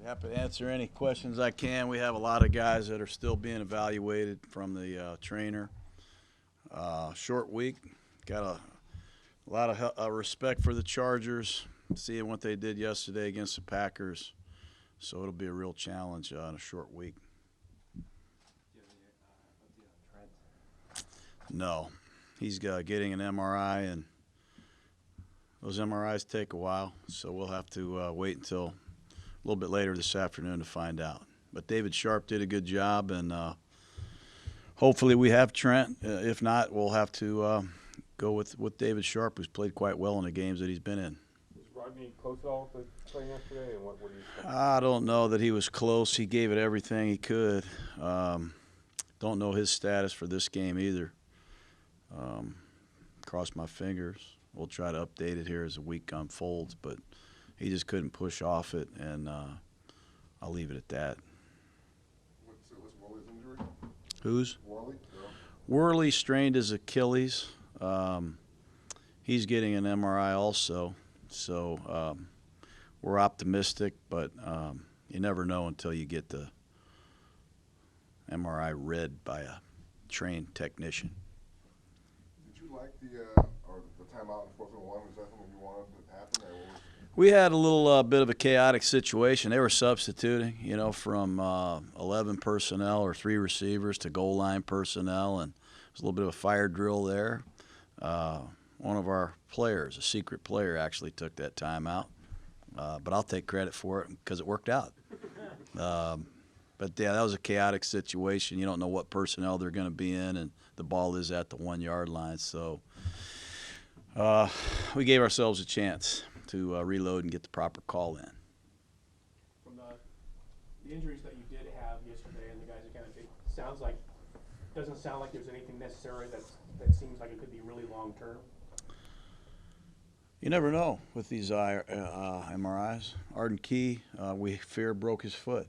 Happy to answer any questions I can. We have a lot of guys that are still being evaluated from the trainer. Short week. Got a lot of respect for the Chargers, seeing what they did yesterday against the Packers. So it'll be a real challenge in a short week. No. He's getting an MRI, and those MRIs take a while, so we'll have to wait until a little bit later this afternoon to find out. But David Sharp did a good job, and hopefully we have Trent. If not, we'll have to go with David Sharp, who's played quite well in the games that he's been in. Was Rodney close at all to playing yesterday? And what do you think? I don't know that he was close. He gave it everything he could. Don't know his status for this game either. Cross my fingers. We'll try to update it here as the week unfolds, but he just couldn't push off it, and I'll leave it at that. What's Worley's injury? Who's? Worley? Worley strained his Achilles. He's getting an MRI also, so we're optimistic, but you never know until you get the MRI read by a trained technician. Did you like the timeout in 4th and 1? Was that something you wanted to happen? Or what was... We had a little bit of a chaotic situation. They were substituting, from 11 personnel or 3 receivers to goal line personnel, and there's a little bit of a fire drill there. One of our players, a secret player, actually took that timeout, but I'll take credit for it because it worked out. But, yeah, that was a chaotic situation. You don't know what personnel they're going to be in, and the ball is at the 1-yard line. So we gave ourselves a chance to reload and get the proper call in. From the injuries that you did have yesterday and the guys again, it doesn't sound like there's anything necessary that seems like it could be really long term. You never know with these MRIs. Arden Key, we fear broke his foot.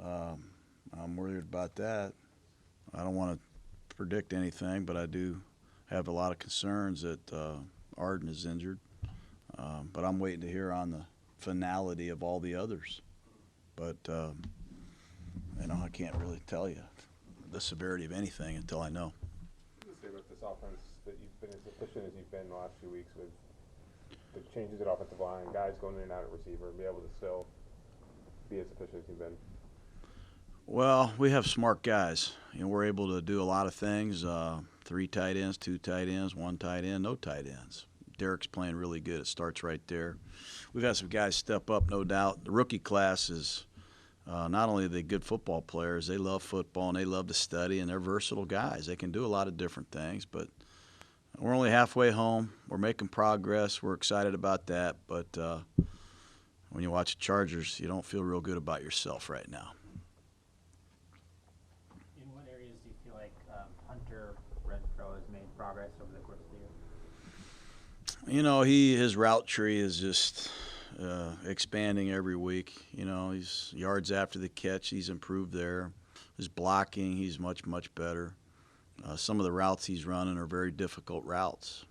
I'm worried about that. I don't want to predict anything, but I do have a lot of concerns that Arden is injured. But I'm waiting to hear on the finality of all the others. But, I can't really tell you the severity of anything until I know. What do you say about this offense that you've been as efficient as you've been the last few weeks with the changes at offensive line, guys going in and out at receiver, and be able to still be as efficient as you've been? Well, we have smart guys. We're able to do a lot of things. 3 tight ends, 2 tight ends, 1 tight end, no tight ends. Derek's playing really good. It starts right there. We've had some guys step up, no doubt. The rookie class is not only are they good football players, they love football and they love to study, and they're versatile guys. They can do a lot of different things, but we're only halfway home. We're making progress. We're excited about that, but when you watch the Chargers, you don't feel real good about yourself right now. In what areas do you feel like Hunter Renfro has made progress over the course of the year? His route tree is just expanding every week. He's yards after the catch. He's improved there. His blocking, he's much, much better. Some of the routes he's running are very difficult routes.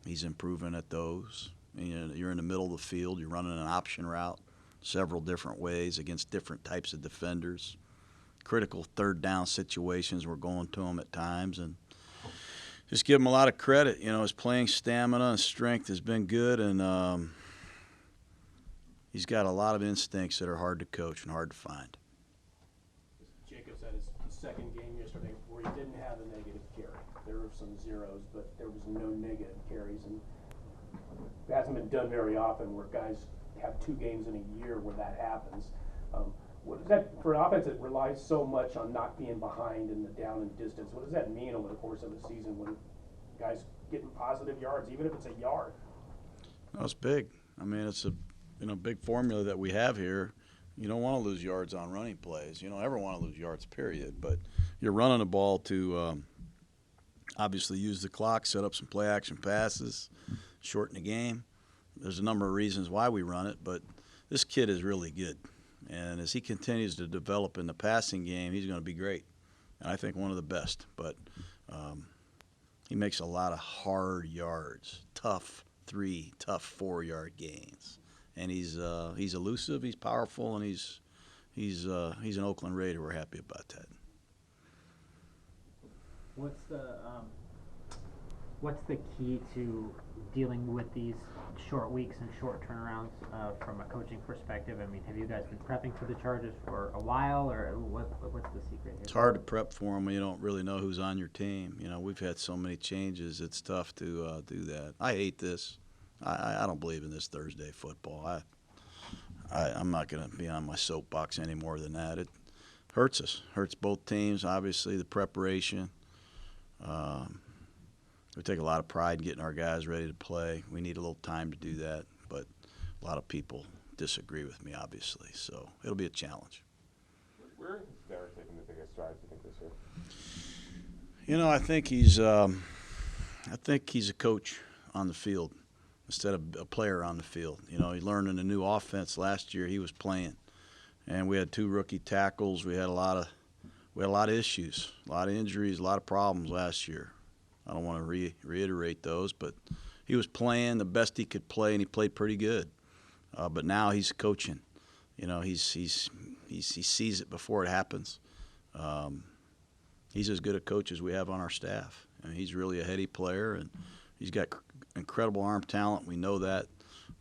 He's improving at those. You're in the middle of the field. You're running an option route several different ways against different types of defenders. Critical third down situations, we're going to him at times, and just give him a lot of credit. His playing stamina and strength has been good, and he's got a lot of instincts that are hard to coach and hard to find. Jacobs had his second game yesterday where he didn't have a negative carry. There were some zeros, but there was no negative carries, and it hasn't been done very often where guys have 2 games in a year where that happens. What does that, for an offense that relies so much on not being behind in the down and distance, what does that mean over the course of a season when guys getting positive yards, even if it's a yard? No, it's big. It's a big formula that we have here. You don't want to lose yards on running plays. You don't ever want to lose yards, period. But you're running the ball to obviously use the clock, set up some play-action passes, shorten the game. There's a number of reasons why we run it, but this kid is really good. And as he continues to develop in the passing game, he's going to be great. And I think one of the best. But he makes a lot of hard yards, tough 3, tough 4-yard gains. and he's elusive, he's powerful, and he's an Oakland Raider. We're happy about that. What's the key to dealing with these short weeks and short turnarounds from a coaching perspective? I mean, have you guys been prepping for the Chargers for a while, or what's the secret here? It's hard to prep for them when you don't really know who's on your team. You know, we've had so many changes. It's tough to do that. I hate this. I don't believe in this Thursday football. I'm not going to be on my soapbox any more than that. It hurts us. Hurts both teams. Obviously, the preparation. We take a lot of pride in getting our guys ready to play. We need a little time to do that, but a lot of people disagree with me, obviously. So it'll be a challenge. Where is Derek taking the biggest strides, you think, this year? You know, I think he's a coach on the field instead of a player on the field. You know, he learned in a new offense last year. He was playing, and we had 2 rookie tackles. We had a lot of issues, a lot of injuries, a lot of problems last year. I don't want to reiterate those, but he was playing the best he could play, and he played pretty good. But now he's coaching. You know, he sees it before it happens. He's as good a coach as we have on our staff. And he's really a heady player, and he's got incredible arm talent. We know that.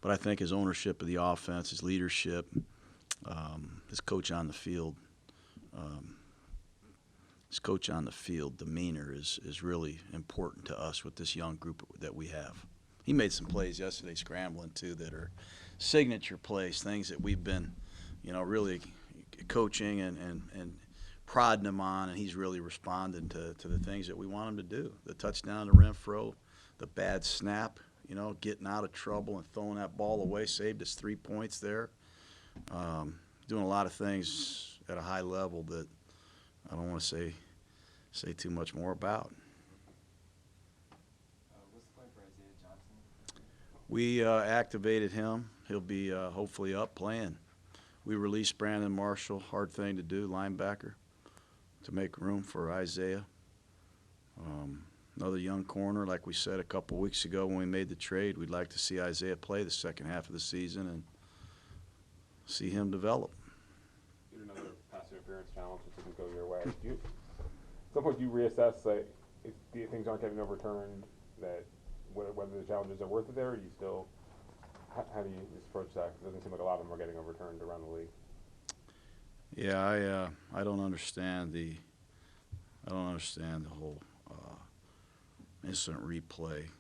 But I think his ownership of the offense, his leadership, his coach on the field, demeanor is really important to us with this young group that we have. He made some plays yesterday scrambling, too, that are signature plays, things that we've been, you know, really coaching and prodding him on, and he's really responding to the things that we want him to do. The touchdown to Renfro, the bad snap, you know, getting out of trouble and throwing that ball away, saved us 3 points there. Doing a lot of things at a high level that I don't want to say too much more about. What's the plan for Isaiah Johnson? We activated him. He'll be hopefully up playing. We released Brandon Marshall, hard thing to do, linebacker, to make room for Isaiah. Another young corner, like we said a couple weeks ago when we made the trade. We'd like to see Isaiah play the second half of the season and see him develop. Another pass interference challenge that didn't go your way. At some point, do you reassess, like, if things aren't getting overturned, that whether the challenges are worth it there, or do you still, how do you approach that? 'Cause it doesn't seem like a lot of them are getting overturned around the league. Yeah, I don't understand the whole instant replay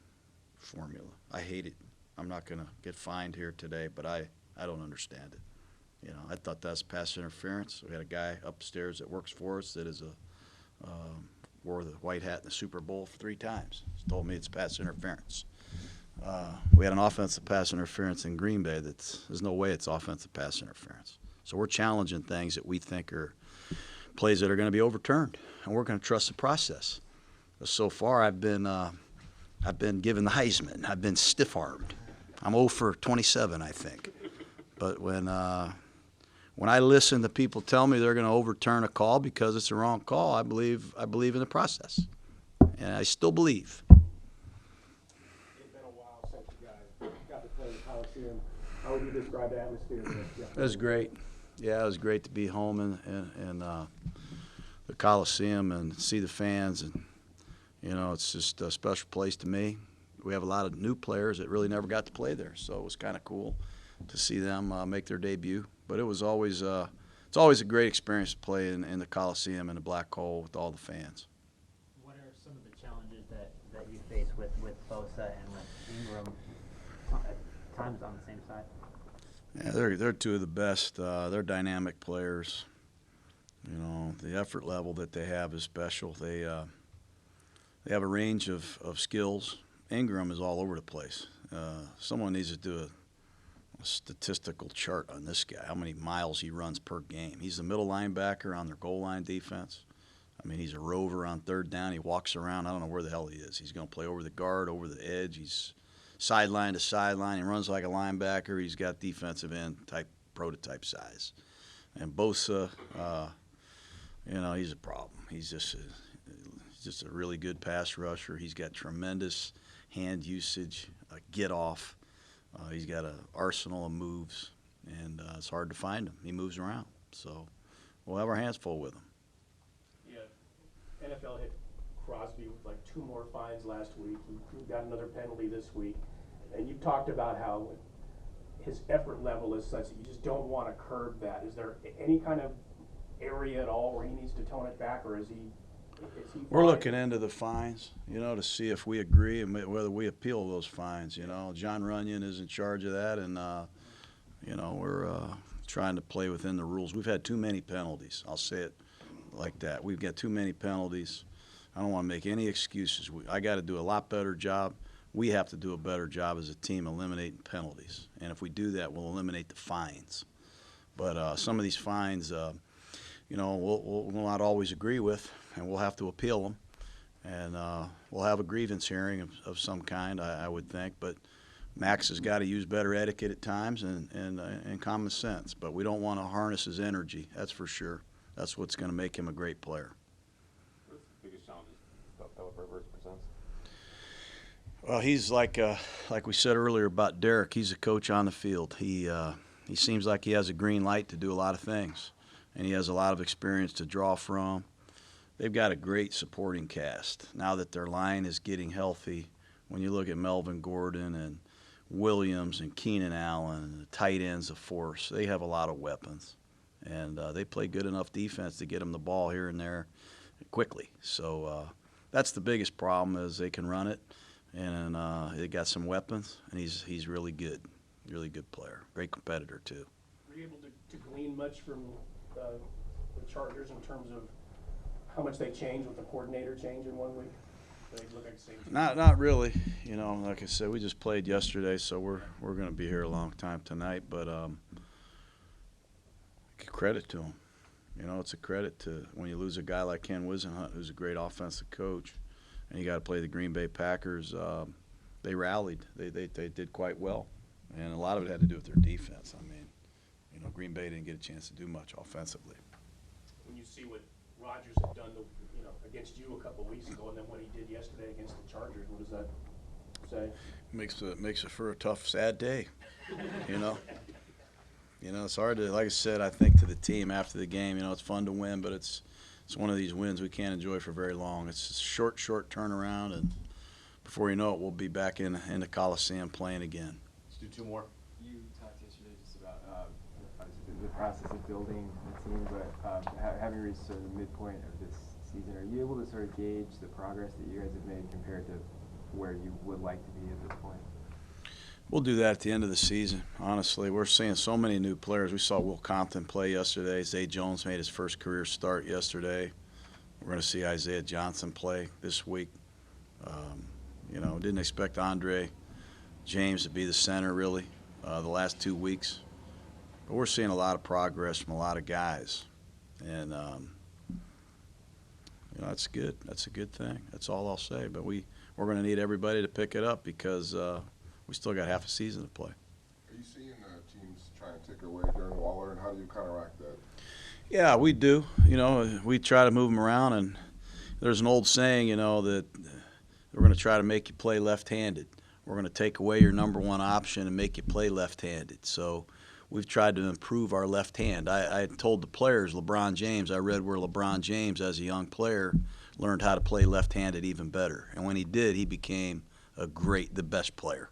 formula. I hate it. I'm not going to get fined here today, but I don't understand it. You know, I thought that's pass interference. We had a guy upstairs that works for us that is wore the white hat in the Super Bowl 3 times. He's told me it's pass interference. We had an offensive pass interference in Green Bay. There's no way it's offensive pass interference. So we're challenging things that we think are plays that are going to be overturned, and we're going to trust the process. So far, I've been given the Heisman. I've been stiff-armed. I'm 0 for 27, I think. But when I listen to people tell me they're going to overturn a call because it's a wrong call, I believe in the process, and I still believe. It's been a while since you guys got to play the Coliseum. How would you describe the atmosphere there? Yeah. It was great. Yeah, it was great to be home in the Coliseum and see the fans, and you know, it's just a special place to me. We have a lot of new players that really never got to play there, so it was kind of cool to see them make their debut. But it was always it's always a great experience to play in the Coliseum in the Black Hole with all the fans. What are some of the challenges that you face with Bosa and with Ingram at times on the same side? Yeah, they're 2 of the best. They're dynamic players. You know, the effort level that they have is special. They have a range of skills. Ingram is all over the place. Someone needs to do a statistical chart on this guy, how many miles he runs per game. He's the middle linebacker on their goal line defense. I mean, he's a rover on 3rd down. He walks around. I don't know where the hell he is. He's going to play over the guard, over the edge. He's sideline to sideline. He runs like a linebacker. He's got defensive end type prototype size. And Bosa, you know, he's a problem. He's just a really good pass rusher. He's got tremendous hand usage, get off. He's got an arsenal of moves, and it's hard to find him. He moves around, so we'll have our hands full with him. Yeah, NFL hit Crosby with like 2 more fines last week. He got another penalty this week, and you talked about how his effort level is such that you just don't want to curb that. Is there any kind of area at all where he needs to tone it back, or is he? We're looking into the fines, to see if we agree and whether we appeal those fines. John Runyon is in charge of that, and we're trying to play within the rules. We've had too many penalties. I'll say it like that. We've got too many penalties. I don't want to make any excuses. I got to do a lot better job. We have to do a better job as a team eliminating penalties, and if we do that, we'll eliminate the fines. But some of these fines, we'll not always agree with, and we'll have to appeal them, and we'll have a grievance hearing of some kind, I would think. But Max has got to use better etiquette at times and common sense. But we don't want to harness his energy, that's for sure. That's what's going to make him a great player. What's the biggest challenge Philip Rivers presents? Well, he's like we said earlier about Derek. He's a coach on the field. He seems like he has a green light to do a lot of things, and he has a lot of experience to draw from. They've got a great supporting cast. Now that their line is getting healthy, when you look at Melvin Gordon and Williams and Keenan Allen and the tight ends of force, they have a lot of weapons. And they play good enough defense to get them the ball here and there quickly. So that's the biggest problem, is they can run it, and they got some weapons, and he's really good player, great competitor too. Were you able to glean much from the Chargers in terms of how much they changed with the coordinator change in 1 week? They look like the same team. Not really. Like I said, we just played yesterday, so we're going to be here a long time tonight. But credit to them. It's a credit to when you lose a guy like Ken Wisenhunt, who's a great offensive coach, and you got to play the Green Bay Packers. They rallied. They did quite well, and a lot of it had to do with their defense. I mean, Green Bay didn't get a chance to do much offensively. When you see what Rodgers had done, against you a couple weeks ago, and then what he did yesterday against the Chargers, what does that say? Makes it for a tough, sad day. It's hard to, like I said, I think to the team after the game, it's fun to win, but it's one of these wins we can't enjoy for very long. It's a short turnaround, and before you know it, we'll be back in the Coliseum playing again. Let's do 2 more. You talked yesterday just about obviously the process of building the team, but having reached sort of the midpoint of this season, are you able to sort of gauge the progress that you guys have made compared to where you would like to be at this point? We'll do that at the end of the season. Honestly, we're seeing so many new players. We saw Will Compton play yesterday. Zay Jones made his first career start yesterday. We're going to see Isaiah Johnson play this week. Didn't expect Andre James to be the center really the last 2 weeks. But we're seeing a lot of progress from a lot of guys. And, that's good. That's a good thing. That's all I'll say. But we're going to need everybody to pick it up because we still got half a season to play. Are you seeing teams trying to take away Darren Waller, and how do you counteract that? Yeah, we do. We try to move them around, and there's an old saying, that we're going to try to make you play left-handed. We're going to take away your number one option and make you play left-handed. So we've tried to improve our left hand. I told the players, LeBron James, I read where LeBron James, as a young player, learned how to play left-handed even better. And when he did, he became the best player.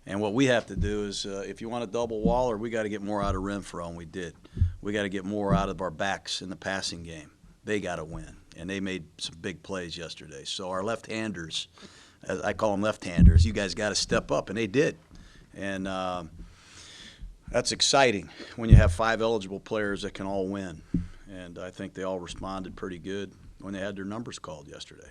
And what we have to do is, if you want to double Waller, we got to get more out of Renfro, and we did. We got to get more out of our backs in the passing game. They got to win, and they made some big plays yesterday. So our left-handers, as I call them left-handers, you guys got to step up, and they did. And that's exciting when you have 5 eligible players that can all win. And I think they all responded pretty good when they had their numbers called yesterday.